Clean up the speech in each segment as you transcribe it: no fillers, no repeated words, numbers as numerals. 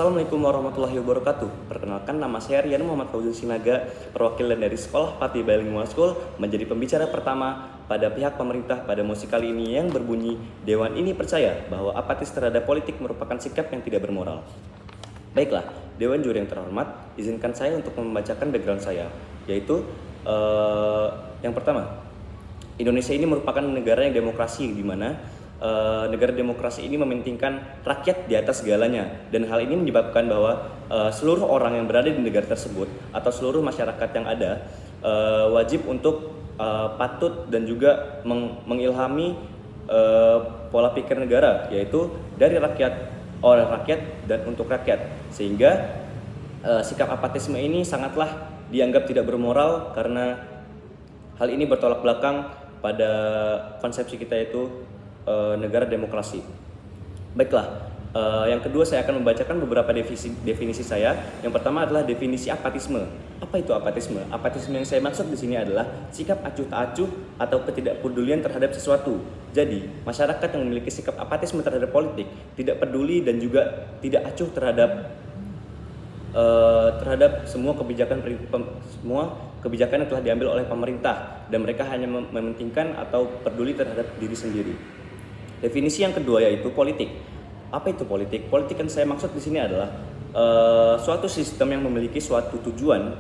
Assalamualaikum warahmatullahi wabarakatuh. Perkenalkan, nama saya Rian Muhammad Fauzul Sinaga, perwakilan dari Sekolah Pati Bilingual School, menjadi pembicara pertama pada pihak pemerintah pada mosi kali ini yang berbunyi, Dewan ini percaya bahwa apatis terhadap politik merupakan sikap yang tidak bermoral. Baiklah, Dewan Juri yang terhormat, izinkan saya untuk membacakan background saya, yaitu yang pertama, Indonesia ini merupakan negara yang demokrasi, di mana negara demokrasi ini mementingkan rakyat di atas segalanya, dan hal ini menyebabkan bahwa seluruh orang yang berada di negara tersebut atau seluruh masyarakat yang ada wajib untuk patut dan juga mengilhami pola pikir negara, yaitu dari rakyat, oleh rakyat, dan untuk rakyat, sehingga sikap apatisme ini sangatlah dianggap tidak bermoral karena hal ini bertolak belakang pada konsepsi kita, yaitu negara demokrasi. Baiklah, yang kedua saya akan membacakan beberapa definisi saya. Yang pertama adalah definisi apatisme. Apa itu apatisme? Apatisme yang saya maksud di sini adalah sikap acuh tak acuh atau ketidakpedulian terhadap sesuatu. Jadi, masyarakat yang memiliki sikap apatisme terhadap politik tidak peduli dan juga tidak acuh terhadap semua kebijakan yang telah diambil oleh pemerintah, dan mereka hanya mementingkan atau peduli terhadap diri sendiri. Definisi yang kedua yaitu politik. Apa itu politik? Politik yang saya maksud di sini adalah suatu sistem yang memiliki suatu tujuan,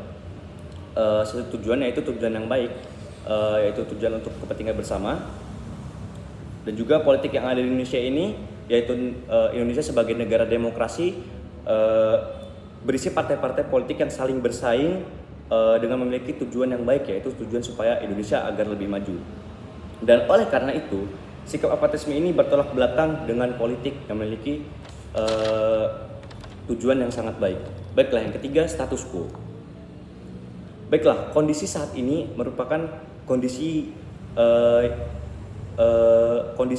yaitu tujuan yang baik, yaitu tujuan untuk kepentingan bersama. Dan juga politik yang ada di Indonesia ini, yaitu Indonesia sebagai negara demokrasi, berisi partai-partai politik yang saling bersaing dengan memiliki tujuan yang baik, yaitu tujuan supaya Indonesia agar lebih maju. Dan oleh karena itu, sikap apatisme ini bertolak belakang dengan politik yang memiliki tujuan yang sangat baik. Baiklah, yang ketiga, status quo. Baiklah, kondisi saat ini merupakan kondisi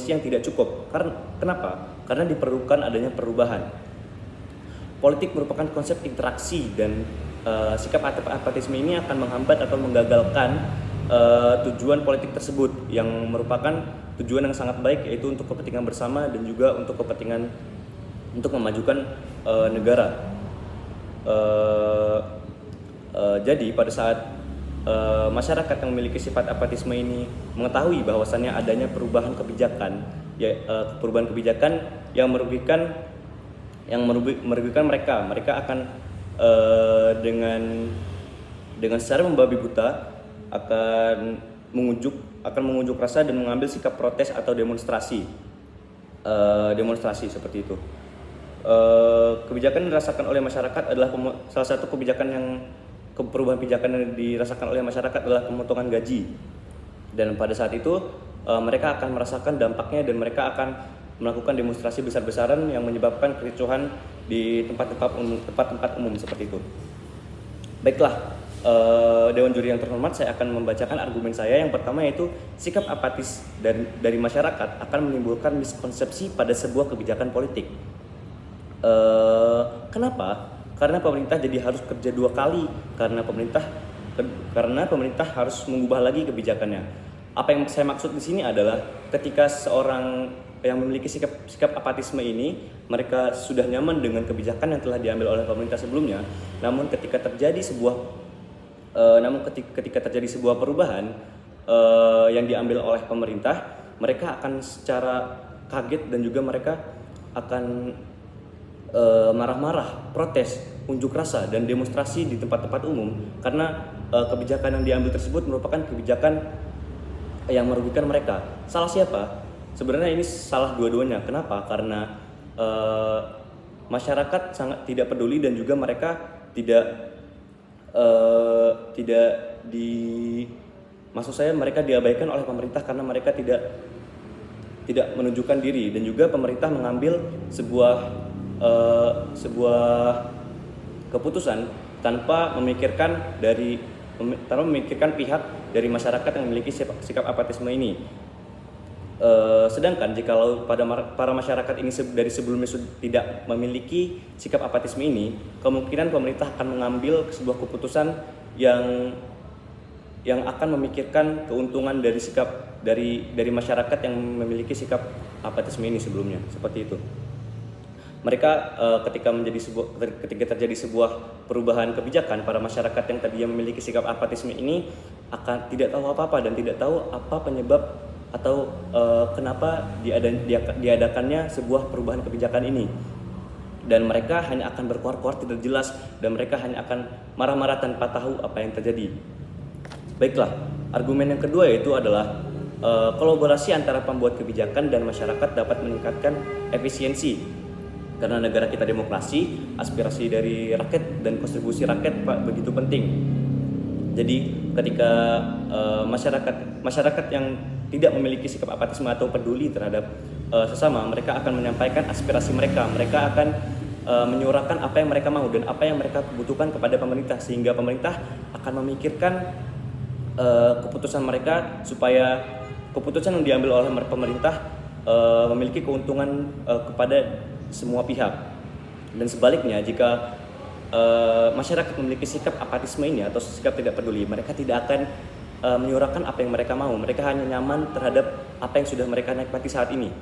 yang tidak cukup. Kenapa? Karena diperlukan adanya perubahan. Politik merupakan konsep interaksi, dan sikap apatisme ini akan menghambat atau menggagalkan tujuan politik tersebut yang merupakan tujuan yang sangat baik, yaitu untuk kepentingan bersama dan juga untuk kepentingan untuk memajukan negara. Jadi pada saat masyarakat yang memiliki sifat apatisme ini mengetahui bahwasannya adanya perubahan kebijakan, perubahan kebijakan yang merugikan mereka akan dengan secara membabi buta akan mengunjuk rasa dan mengambil sikap protes atau demonstrasi seperti itu. Kebijakan yang dirasakan oleh masyarakat adalah salah satu perubahan kebijakan yang dirasakan oleh masyarakat adalah pemotongan gaji, dan pada saat itu mereka akan merasakan dampaknya, dan mereka akan melakukan demonstrasi besar-besaran yang menyebabkan kericuhan di tempat-tempat umum seperti itu. Baiklah, Dewan Juri yang terhormat, saya akan membacakan argumen saya. Yang pertama yaitu sikap apatis dari masyarakat akan menimbulkan miskonsepsi pada sebuah kebijakan politik. Kenapa? Karena pemerintah jadi harus kerja dua kali, karena pemerintah harus mengubah lagi kebijakannya. Apa yang saya maksud di sini adalah ketika seorang yang memiliki sikap apatisme ini, mereka sudah nyaman dengan kebijakan yang telah diambil oleh pemerintah sebelumnya, namun ketika terjadi sebuah perubahan yang diambil oleh pemerintah, mereka akan secara kaget dan juga mereka akan marah-marah, protes, unjuk rasa, dan demonstrasi di tempat-tempat umum karena kebijakan yang diambil tersebut merupakan kebijakan yang merugikan mereka. Salah siapa? Sebenarnya ini salah dua-duanya. Kenapa? Karena masyarakat sangat tidak peduli, dan juga mereka mereka diabaikan oleh pemerintah karena mereka tidak menunjukkan diri, dan juga pemerintah mengambil sebuah keputusan tanpa memikirkan pihak dari masyarakat yang memiliki sikap apatisme ini. Sedangkan jikalau para masyarakat ini dari sebelumnya tidak memiliki sikap apatisme ini, kemungkinan pemerintah akan mengambil sebuah keputusan yang akan memikirkan keuntungan dari masyarakat yang memiliki sikap apatisme ini sebelumnya, seperti itu. mereka ketika terjadi sebuah perubahan kebijakan, para masyarakat yang tadinya memiliki sikap apatisme ini akan tidak tahu apa-apa dan tidak tahu apa penyebab atau kenapa diadakannya sebuah perubahan kebijakan ini. Dan mereka hanya akan berkuar-kuar tidak jelas, dan mereka hanya akan marah-marah tanpa tahu apa yang terjadi. Baiklah, argumen yang kedua yaitu adalah kolaborasi antara pembuat kebijakan dan masyarakat dapat meningkatkan efisiensi. Karena negara kita demokrasi, aspirasi dari rakyat dan kontribusi rakyat begitu penting. Jadi ketika masyarakat yang tidak memiliki sikap apatisme atau peduli terhadap sesama, mereka akan menyampaikan aspirasi mereka akan menyuarakan apa yang mereka mau dan apa yang mereka butuhkan kepada pemerintah, sehingga pemerintah akan memikirkan keputusan mereka supaya keputusan yang diambil oleh pemerintah memiliki keuntungan kepada semua pihak. Dan sebaliknya, jika masyarakat memiliki sikap apatisme ini atau sikap tidak peduli, mereka tidak akan menyuarakan apa yang mereka mau. Mereka hanya nyaman terhadap apa yang sudah mereka nikmati saat ini.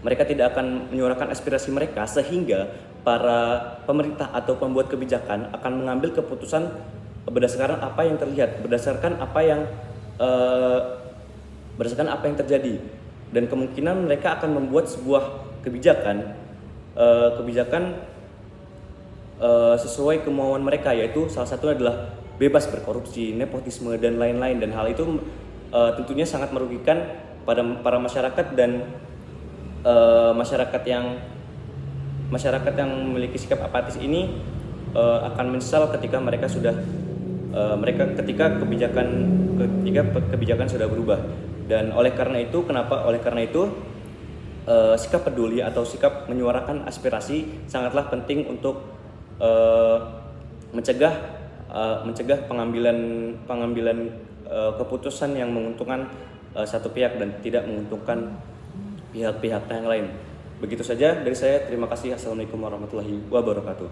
Mereka tidak akan menyuarakan aspirasi mereka, sehingga para pemerintah atau pembuat kebijakan akan mengambil keputusan berdasarkan apa yang terlihat, berdasarkan apa yang terjadi. Dan kemungkinan mereka akan membuat sebuah kebijakan sesuai kemauan mereka, yaitu salah satunya adalah bebas berkorupsi, nepotisme, dan lain-lain. Dan hal itu tentunya sangat merugikan pada para masyarakat, dan masyarakat yang memiliki sikap apatis ini akan menyesal ketika kebijakan sudah berubah. Dan oleh karena itu sikap peduli atau sikap menyuarakan aspirasi sangatlah penting untuk mencegah pengambilan keputusan yang menguntungkan satu pihak dan tidak menguntungkan pihak-pihak yang lain. Begitu saja dari saya. Terima kasih. Assalamualaikum warahmatullahi wabarakatuh.